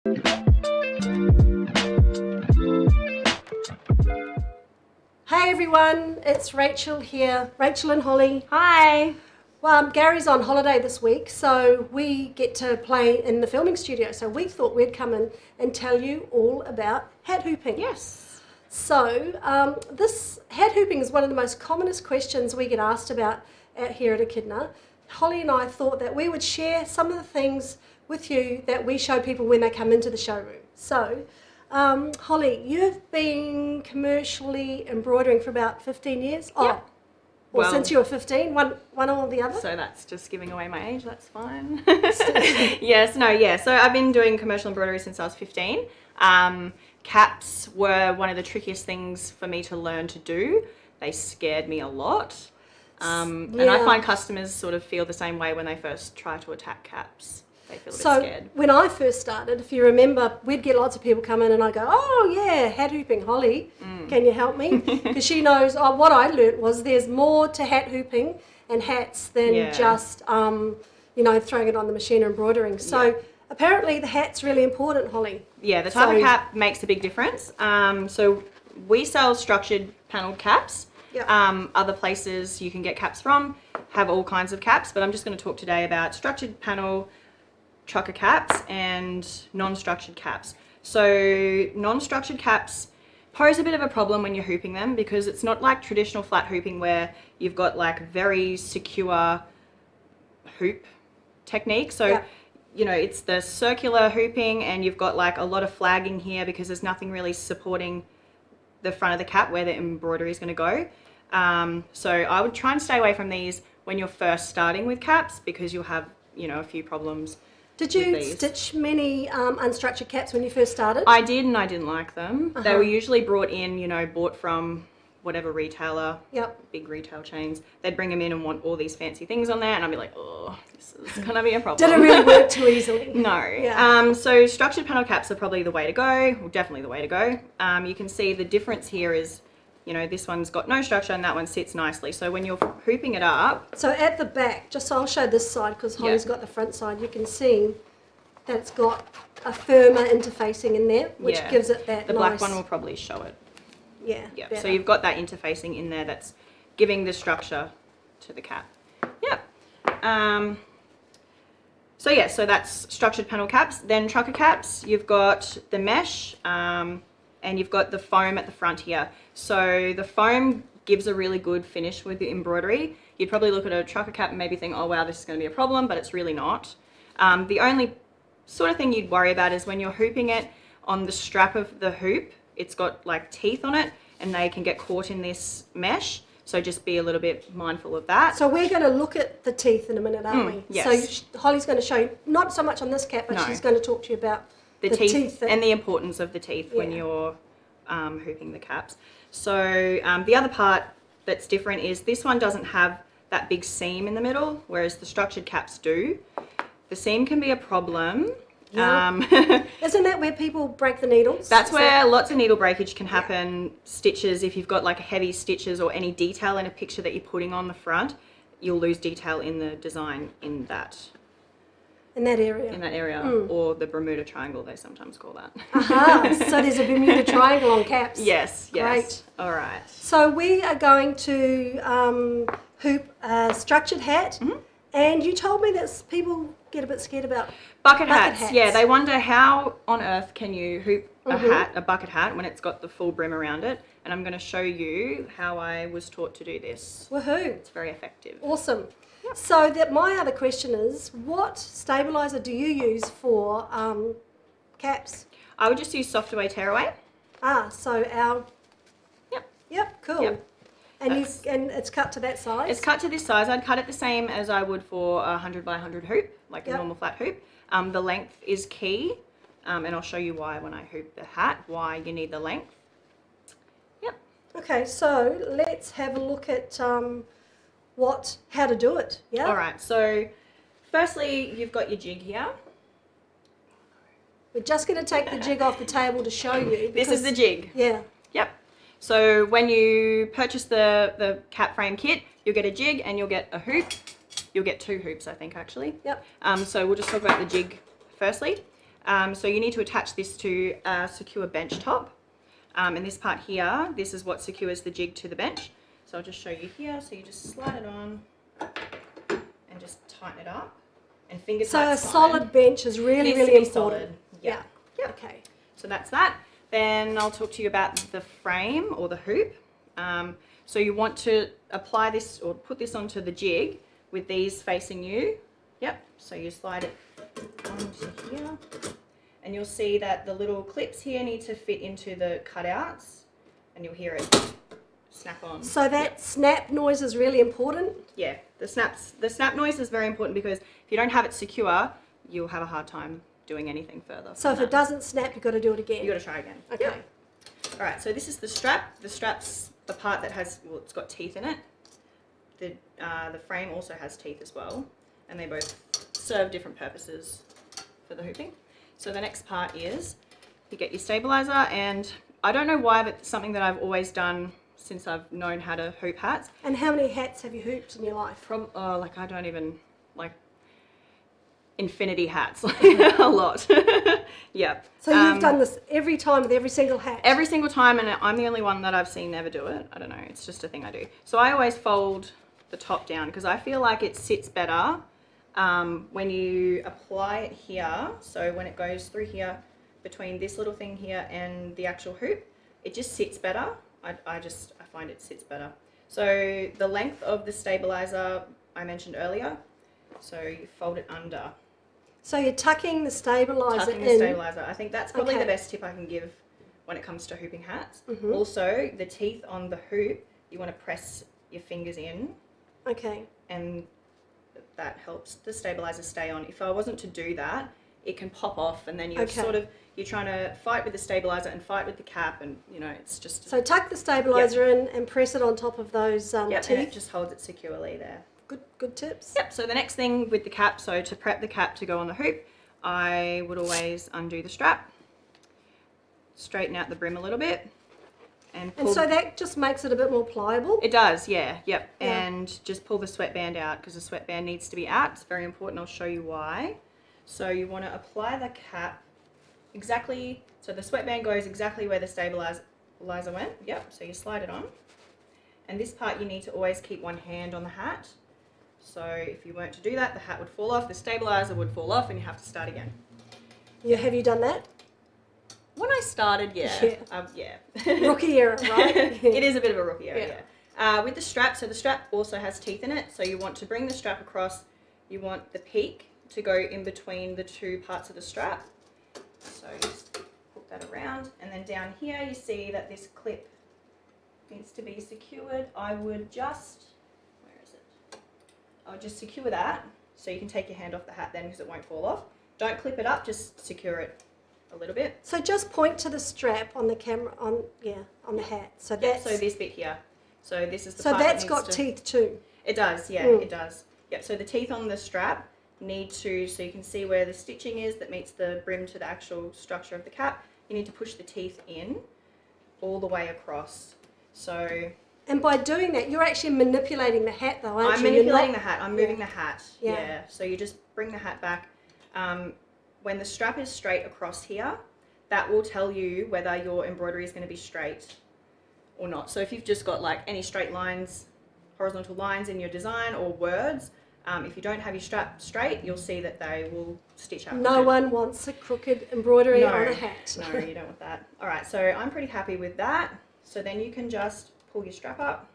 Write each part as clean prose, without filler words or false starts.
Hey everyone, it's Rachel here. Rachel and Holly. Hi. Well, Gary's on holiday this week, so we get to play in the filming studio. So we thought we'd come in and tell you all about hat hooping. Yes. So this hat hooping is one of the most commonest questions we get asked about here at Echidna. Holly and I thought that we would share some of the things with you that we show people when they come into the showroom. So, Holly, you've been commercially embroidering for about 15 years? Yeah. Well, since you were 15, one or the other? So that's just giving away my age, that's fine. So I've been doing commercial embroidery since I was 15. Caps were one of the trickiest things for me to learn to do. They scared me a lot. And I find customers sort of feel the same way when they first try to attack caps. They feel a bit scared. So when I first started, if you remember, we'd get lots of people come in and I go, oh yeah, hat hooping, Holly, can you help me? Because she knows, what I learnt was there's more to hat hooping and hats than just, throwing it on the machine or embroidering. So apparently the hat's really important, Holly. Yeah, the type of cap makes a big difference. So we sell structured panelled caps. Yep. Other places you can get caps from have all kinds of caps, but I'm just going to talk today about structured panel trucker caps and non-structured caps. So non-structured caps pose a bit of a problem when you're hooping them because it's not like traditional flat hooping where you've got like very secure hoop technique. So it's the circular hooping and you've got like a lot of flagging here because there's nothing really supporting the front of the cap where the embroidery is going to go. So I would try and stay away from these when you're first starting with caps because you'll have, a few problems. Did you stitch many unstructured caps when you first started? I did, and I didn't like them. They were usually brought in, bought from whatever retailer, big retail chains. They'd bring them in and want all these fancy things on there, and I'd be like, oh, this is going to be a problem. Did it really work too easily? No. Yeah. So structured panel caps are probably the way to go, or definitely the way to go. You can see the difference here is, this one's got no structure and that one sits nicely. So when you're hooping it up... So at the back, just so I'll show this side because Holly's got the front side, you can see that it's got a firmer interfacing in there, which gives it that The black one will probably show it. Yeah. So you've got that interfacing in there that's giving the structure to the cap. So that's structured panel caps. Then trucker caps, you've got the mesh and you've got the foam at the front here. So the foam gives a really good finish with the embroidery. You'd probably look at a trucker cap and maybe think, oh wow, this is going to be a problem, but it's really not. The only sort of thing you'd worry about is when you're hooping it on the strap of the hoop, it's got like teeth on it and they can get caught in this mesh. So just be a little bit mindful of that. So we're going to look at the teeth in a minute, aren't we? Yes. So Holly's going to show you, not so much on this cap, but she's going to talk to you about the teeth and the importance of the teeth when you're hooping the caps. So the other part that's different is this one doesn't have that big seam in the middle, whereas the structured caps do. The seam can be a problem. Yeah. Isn't that where people break the needles? That's where lots of needle breakage can happen. Stitches, if you've got like heavy stitches or any detail in a picture that you're putting on the front, you'll lose detail in the design in that area. Or the Bermuda Triangle, they sometimes call that. So there's a Bermuda Triangle on caps. Yes. Great. All right. So we are going to hoop a structured hat. And you told me that people get a bit scared about bucket hats. Yeah, they wonder how on earth can you hoop a bucket hat when it's got the full brim around it. And I'm going to show you how I was taught to do this. Woohoo. It's very effective. Awesome. Yep. So my other question is, what stabilizer do you use for caps? I would just use soft away, tear away. So our... Yep, cool. Yep. And it's cut to that size? It's cut to this size. I'd cut it the same as I would for a 100 by 100 hoop, like a normal flat hoop. The length is key, and I'll show you why when I hoop the hat, why you need the length. Okay, so let's have a look at how to do it. All right, so firstly, you've got your jig here. We're just going to take the jig off the table to show you. This is the jig. Yeah. Yep. So when you purchase the cap frame kit, you'll get a jig and you'll get a hoop. You'll get 2 hoops, I think, actually. Yep. So we'll just talk about the jig firstly. So you need to attach this to a secure bench top. And this part here, this is what secures the jig to the bench. So I'll just show you here. So you just slide it on and just tighten it up. And finger So tight's a fine. solid bench is really, Needs to really be important. solid. Yeah. Yeah. Okay. So that's that. Then I'll talk to you about the frame or the hoop. So you want to apply this or put this onto the jig with these facing you. Yep. So you slide it onto here. And you'll see that the little clips here need to fit into the cutouts. And you'll hear it snap on. So that snap noise is really important? Yeah. The snap noise is very important because if you don't have it secure, you'll have a hard time doing anything further. So if it doesn't snap, you've got to do it again? You've got to try again. Okay. Yep. All right, so this is the strap. The strap's the part that has, well, it's got teeth in it. The frame also has teeth as well, and they both serve different purposes for the hooping. So the next part is you get your stabilizer, and I don't know why, but it's something that I've always done since I've known how to hoop hats. And how many hats have you hooped in your life? Like I don't even, like, infinity hats, like a lot. Yeah. So you've done this every time with every single hat? Every single time, and I'm the only one that I've seen never do it. I don't know, it's just a thing I do. So I always fold the top down because I feel like it sits better when you apply it here. So when it goes through here, between this little thing here and the actual hoop, it just sits better. I find it sits better. So the length of the stabilizer I mentioned earlier, so you fold it under. So you're tucking the stabilizer Tucking the stabilizer. I think that's probably the best tip I can give when it comes to hooping hats. Mm-hmm. Also, the teeth on the hoop, you want to press your fingers in. Okay. And that helps the stabilizer stay on. If I wasn't to do that, it can pop off, and then you're you're trying to fight with the stabilizer and fight with the cap, and you know, it's just... So tuck the stabilizer in and press it on top of those yep, teeth. and it just holds it securely there. Good tips. Yep, so the next thing with the cap, so to prep the cap to go on the hoop, I would always undo the strap, straighten out the brim a little bit, and pull. And so that just makes it a bit more pliable? It does, yeah, yep. Yeah. And just pull the sweatband out because the sweatband needs to be out. It's very important, I'll show you why. So you want to apply the cap exactly, so the sweatband goes exactly where the stabilizer went, yep, so you slide it on. And this part you need to always keep one hand on the hat. So if you weren't to do that, the hat would fall off, the stabilizer would fall off, and you have to start again. Yeah, have you done that? When I started, yeah. Rookie era, right? It is a bit of a rookie era, yeah. With the strap, so the strap also has teeth in it, so you want to bring the strap across, you want the peak to go in between the two parts of the strap. So just put that around, and then down here you see that this clip needs to be secured. I would just, I'll just secure that so you can take your hand off the hat then because it won't fall off. Don't clip it up, just secure it a little bit. So just point to the strap on the camera, on the hat. So that's... So this bit here. So this is the so part that's that got teeth too? It does, yeah, it does. Yep, so the teeth on the strap need to, so you can see where the stitching is that meets the brim to the actual structure of the cap. You need to push the teeth in all the way across. So... And by doing that, you're actually manipulating the hat though, aren't you? I'm manipulating the hat. I'm moving the hat. Yeah. Yeah. So you just bring the hat back. When the strap is straight across here, that will tell you whether your embroidery is going to be straight or not. So if you've just got like any straight lines, horizontal lines in your design or words, if you don't have your strap straight, you'll see that they will stitch up. No one wants a crooked embroidery on a hat. No, you don't want that. All right, so I'm pretty happy with that. So then you can just pull your strap up.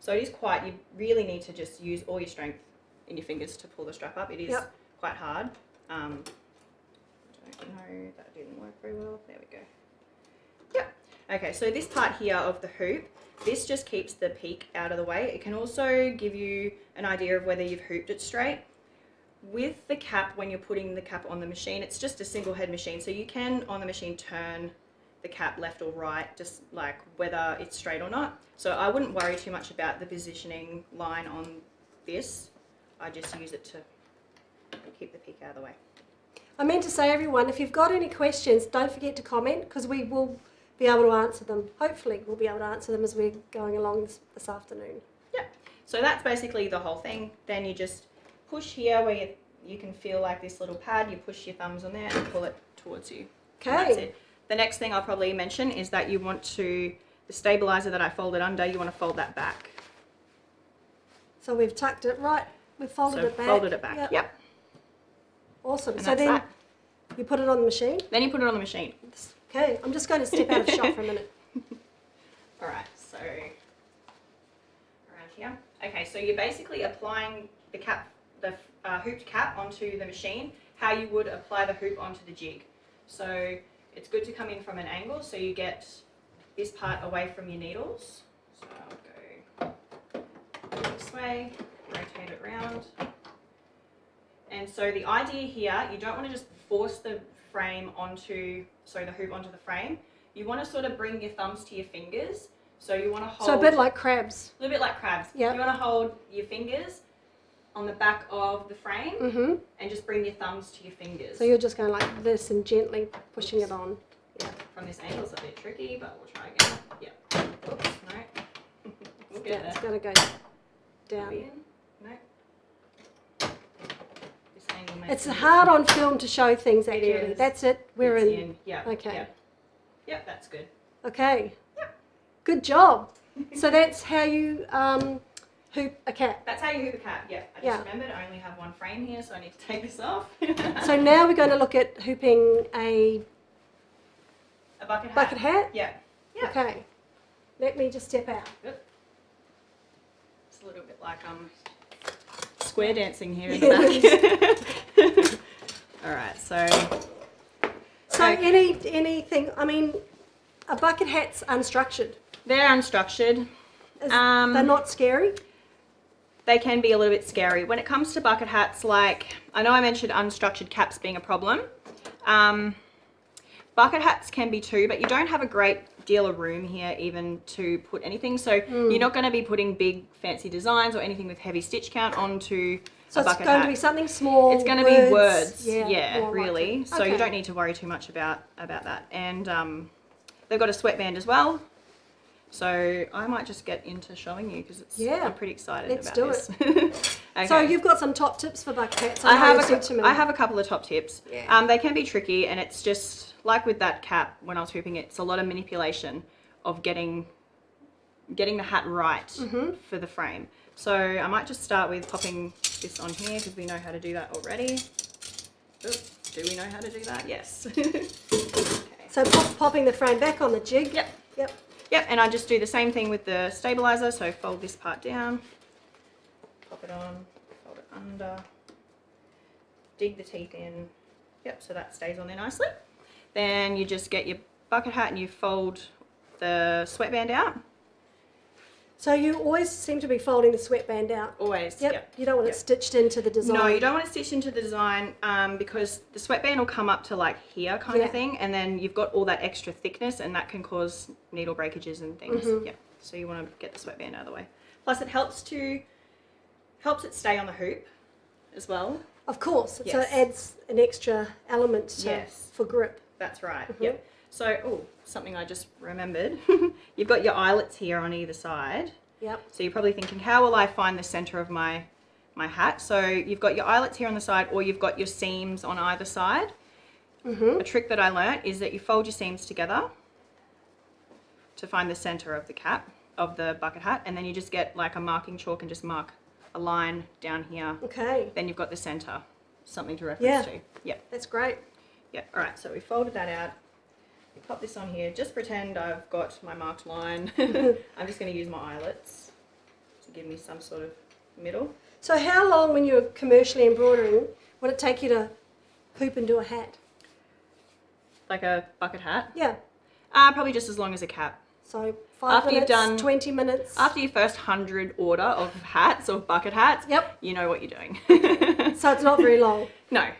So it is quite, you really need to just use all your strength in your fingers to pull the strap up. It is quite hard. I don't know, that didn't work very well. There we go. Yep. Okay, so this part here of the hoop, this just keeps the peak out of the way. It can also give you an idea of whether you've hooped it straight. With the cap, when you're putting the cap on the machine, it's just a single head machine. So you can, on the machine, turn the cap left or right, just like whether it's straight or not. So I wouldn't worry too much about the positioning line on this. I just use it to keep the peak out of the way. I meant to say, everyone, if you've got any questions, don't forget to comment because we will be able to answer them. Hopefully we'll be able to answer them as we're going along this afternoon. Yeah, so that's basically the whole thing. Then you just push here where you can feel like this little pad, you push your thumbs on there and pull it towards you. Okay. And that's it. The next thing I'll probably mention is that you want to, the stabilizer that I folded under, you want to fold that back. So we've tucked it right, we've folded it back. Folded it back, yep. Awesome. And So that's then that. you put it on the machine? Then you put it on the machine. Okay, I'm just going to step out of shot for a minute. All right, so around here. Okay, so you're basically applying the cap, the hooped cap onto the machine, how you would apply the hoop onto the jig. So it's good to come in from an angle so you get this part away from your needles. So I'll go this way, rotate it around. And so the idea here, you don't want to just force the frame onto, the hoop onto the frame. You want to sort of bring your thumbs to your fingers. So you want to hold... So a bit like crabs. A little bit like crabs. Yep. You want to hold your fingers on the back of the frame and just bring your thumbs to your fingers. So you're just going like this and gently pushing it on. Yeah. From this angle it's a bit tricky, but we'll try again. Yeah. Oops, no. We'll get there. It's going to go down. No. This angle makes It's hard on film to show things accurately. is. That's it. We're It's in. Yeah. Okay. Yep. Yep, that's good. Okay. Yep. Good job. So that's how you hoop a cat. That's how you hoop a cat. Yeah. I just remembered I only have one frame here, so I need to take this off. So now we're going to look at hooping a bucket hat. bucket hat. Yeah. Yeah. Okay. Let me just step out. Good. It's a little bit like square dancing here in the back. All right, so anything, I mean, a bucket hat's unstructured. they're unstructured. They're not scary. They can be a little bit scary. When it comes to bucket hats, like, I know I mentioned unstructured caps being a problem. Bucket hats can be too, but you don't have a great deal of room here even to put anything. So you're not going to be putting big fancy designs or anything with heavy stitch count onto a bucket hat. So it's going to be something small. It's going to be words, yeah really. So you don't need to worry too much about that. And they've got a sweatband as well. So I might just get into showing you because I'm pretty excited about this. Let's do it. Okay. So you've got some top tips for bucket hats. I have a couple of top tips. Yeah. They can be tricky, and it's just like with that cap when I was hooping it. It's a lot of manipulation of getting the hat right for the frame. So I might just start with popping this on here because we know how to do that already. Oops, do we know how to do that? Yes. Okay. So popping the frame back on the jig. Yep. Yep. Yep, and I just do the same thing with the stabilizer. So fold this part down, pop it on, fold it under, dig the teeth in. Yep, so that stays on there nicely. Then you just get your bucket hat and you fold the sweatband out. So you always seem to be folding the sweatband out. Always. Yep. You don't want it stitched into the design. No, you don't want it stitched into the design because the sweatband will come up to like here kind of thing, and then you've got all that extra thickness, and that can cause needle breakages and things. Yeah. So you want to get the sweatband out of the way. Plus, it helps it stay on the hoop as well. Of course. So it adds an extra element for grip. That's right. Yep. So, something I just remembered. You've got your eyelets here on either side. Yep. So you're probably thinking, how will I find the center of my hat? So you've got your eyelets here on the side, or you've got your seams on either side. A trick that I learnt is that you fold your seams together to find the center of the cap, of the bucket hat, and then you just get like a marking chalk and just mark a line down here. Okay. Then you've got the center, something to reference to. Yep. That's great. Yep. All right, so we folded that out. Pop this on here. Just pretend I've got my marked line. I'm just going to use my eyelets to give me some sort of middle. So how long, when you're commercially embroidering, would it take you to hoop and do a hat? Like a bucket hat? Yeah. Probably just as long as a cap. So 5 minutes, you've done 20 minutes? After your first 100 order of hats, or bucket hats, you know what you're doing. So it's not very long? No.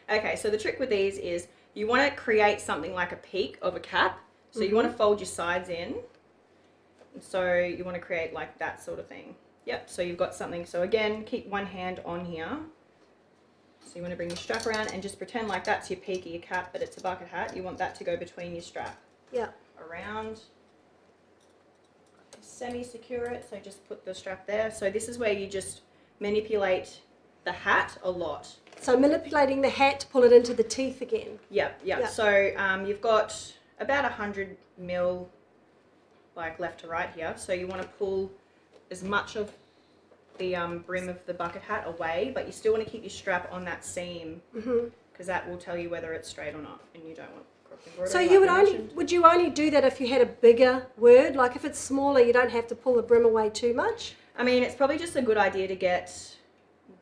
Okay, so the trick with these is you want to create something like a peak of a cap. So you want to fold your sides in. So you want to create like that sort of thing. Yep, so you've got something. So again, keep one hand on here. So you want to bring your strap around and just pretend like that's your peak of your cap, but it's a bucket hat. You want that to go between your strap. Yeah. Around. Semi-secure it, so just put the strap there. So this is where you just manipulate the hat a lot. So manipulating the hat to pull it into the teeth again. Yep. So you've got about 100 mil like left to right here. So you want to pull as much of the brim of the bucket hat away, but you still want to keep your strap on that seam, because that will tell you whether it's straight or not, and you don't want cross embroidery. So you would you only do that if you had a bigger word? Like if it's smaller, you don't have to pull the brim away too much? I mean, it's probably just a good idea to get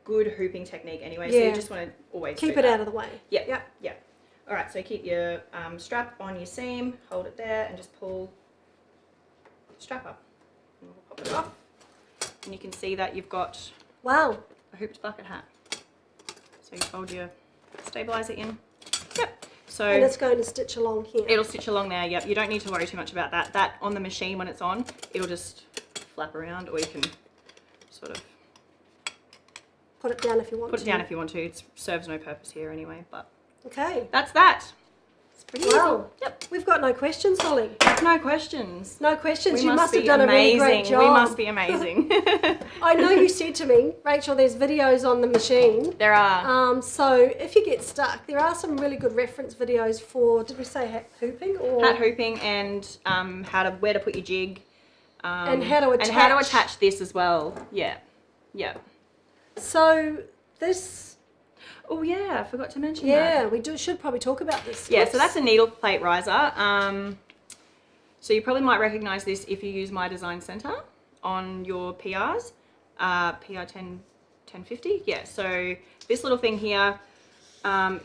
good hooping technique anyway, so you just want to always keep it out of the way. Yeah. All right, so keep your strap on your seam, hold it there, and just pull the strap up. And we'll pop it off. And you can see that you've got a hooped bucket hat. So you fold your stabilizer in. Yep. So and it's going to stitch along here. It'll stitch along there, yep. You don't need to worry too much about that. That on the machine when it's on, it'll just flap around, or you can sort of put it down if you want to. Put it down if you want to. It serves no purpose here anyway, but okay. That's that. It's pretty easy. Yep. We've got no questions, Holly. No questions. No questions. We you must have done amazing. a really great job. We must be amazing. I know you said to me, Rachel, there's videos on the machine. There are. So if you get stuck, there are some really good reference videos for, did we say hat hooping? Or hat hooping, and where to put your jig. And how to attach. And how to attach this as well. Yeah. Yeah. So this... Oh yeah, I forgot to mention that. Yeah, we should probably talk about this. Yeah, so that's a needle plate riser. So you probably might recognise this if you use My Design Centre on your PRs, PR 1050. Yeah, so this little thing here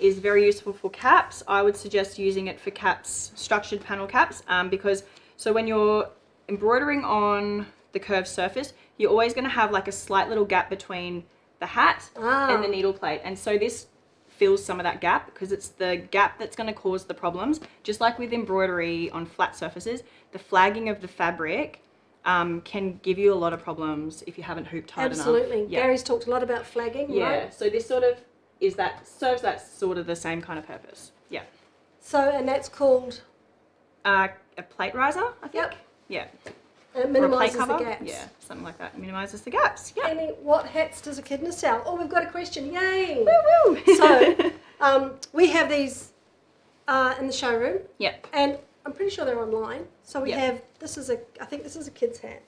is very useful for caps. I would suggest using it for caps, structured panel caps, because so when you're embroidering on the curved surface, you're always going to have like a slight little gap between the hat and the needle plate, and so this fills some of that gap, because it's the gap that's going to cause the problems. Just like with embroidery on flat surfaces, the flagging of the fabric can give you a lot of problems if you haven't hooped hard enough. Absolutely. Gary's talked a lot about flagging, right? So this sort of serves that sort of the same kind of purpose. Yeah. So, and that's called? A plate riser, I think. Yeah. And it minimises the gaps. Yeah, something like that. Minimises the gaps. Yeah. Amy, what hats does Echidna sell? Oh, we've got a question. Yay! Woo woo! So, we have these in the showroom. Yep. And I'm pretty sure they're online. So we have, I think this is a kid's hat.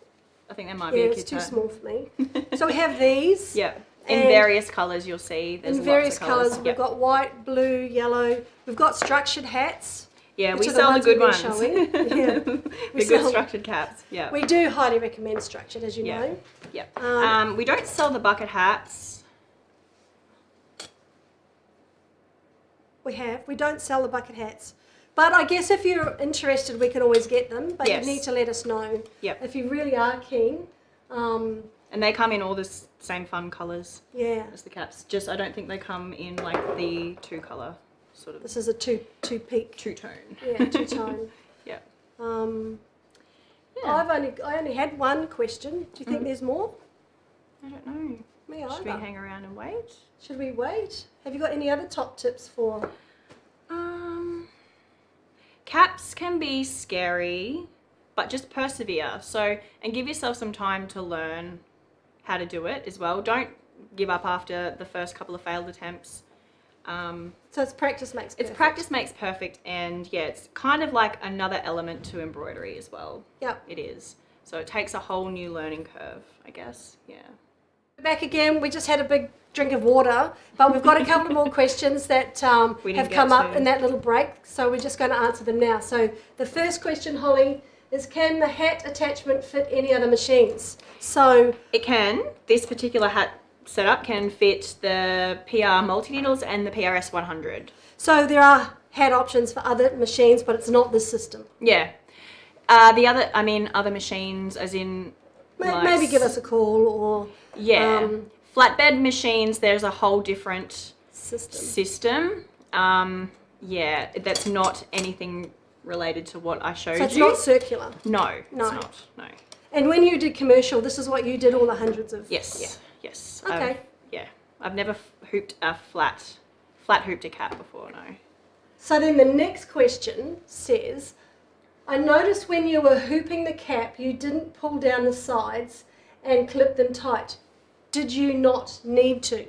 I think that might be a kid's hat. it's too small for me. So we have these. Yeah. In various colours, you'll see. There's in various lots of colours. We've got white, blue, yellow. We've got structured hats. Yeah, we sell the good ones. Yeah. The good structured caps. Yeah. We do highly recommend structured, as you know. Yeah. We don't sell the bucket hats. We don't sell the bucket hats. But I guess if you're interested, we can always get them. But you need to let us know. Yep. If you really are keen. And they come in all the same fun colours. Yeah. As the caps. Just I don't think they come in like the two colour sort of. This is a two-peak. Two-tone. Yeah, two-tone. Yeah. I only had one question. Do you think there's more? I don't know. Me either. Should we hang around and wait? Should we wait? Have you got any other top tips for? Caps can be scary, but just persevere. So, and give yourself some time to learn how to do it as well. Don't give up after the first couple of failed attempts. So it's practice makes perfect. It's practice makes perfect, and yeah, it's kind of like another element to embroidery as well. Yep. It is. So it takes a whole new learning curve, I guess. Yeah. Back again. We just had a big drink of water, but we've got a couple more questions that have come up in that little break, so we're just going to answer them now. So the first question, Holly, is can the hat attachment fit any other machines? So it can. This particular hat setup can fit the PR multi-needles and the PRS 100. So there are hat options for other machines, but it's not this system. Yeah. Other machines, as in maybe give us a call or flatbed machines. There's a whole different system. Yeah, that's not anything related to what I showed you. So it's not circular. No, it's not. No. And when you did commercial, this is what you did all the hundreds of. Yes. Yes. Okay. I've never hooped a flat hooped a cap before. No. So then the next question says, I noticed when you were hooping the cap, you didn't pull down the sides and clip them tight. Did you not need to?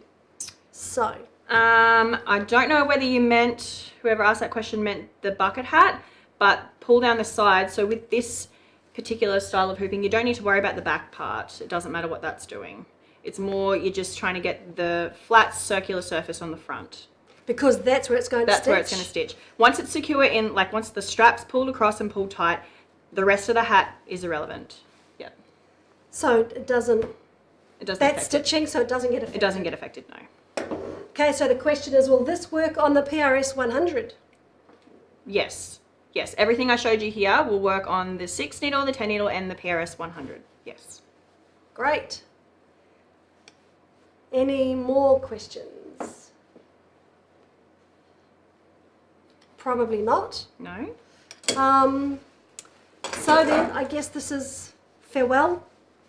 So, I don't know whether you meant, whoever asked that question meant the bucket hat, but pull down the side. So with this particular style of hooping, you don't need to worry about the back part. It doesn't matter what that's doing. It's more you're just trying to get the flat circular surface on the front. because that's where it's going to stitch. That's where it's going to stitch. Once it's secure in, like once the strap's pulled across and pulled tight, the rest of the hat is irrelevant. Yeah. So it doesn't, That's affect stitching, so it doesn't get affected. It doesn't get affected, no. Okay, so the question is, will this work on the PRS 100? Yes. Yes, everything I showed you here will work on the 6 needle, the 10 needle, and the PRS 100. Yes. Great. Any more questions? Probably not. No? So then, I guess this is farewell.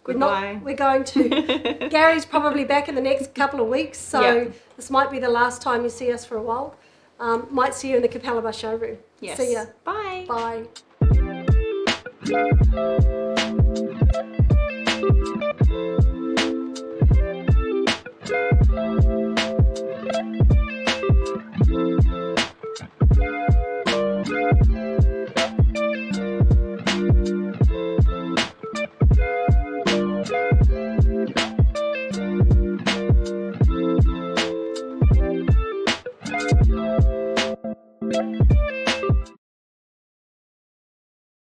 Goodbye. We're going to... Gary's probably back in the next couple of weeks, so Yep. this might be the last time you see us for a while. Might see you in the Capalaba showroom. Yes. See ya. Bye. Bye.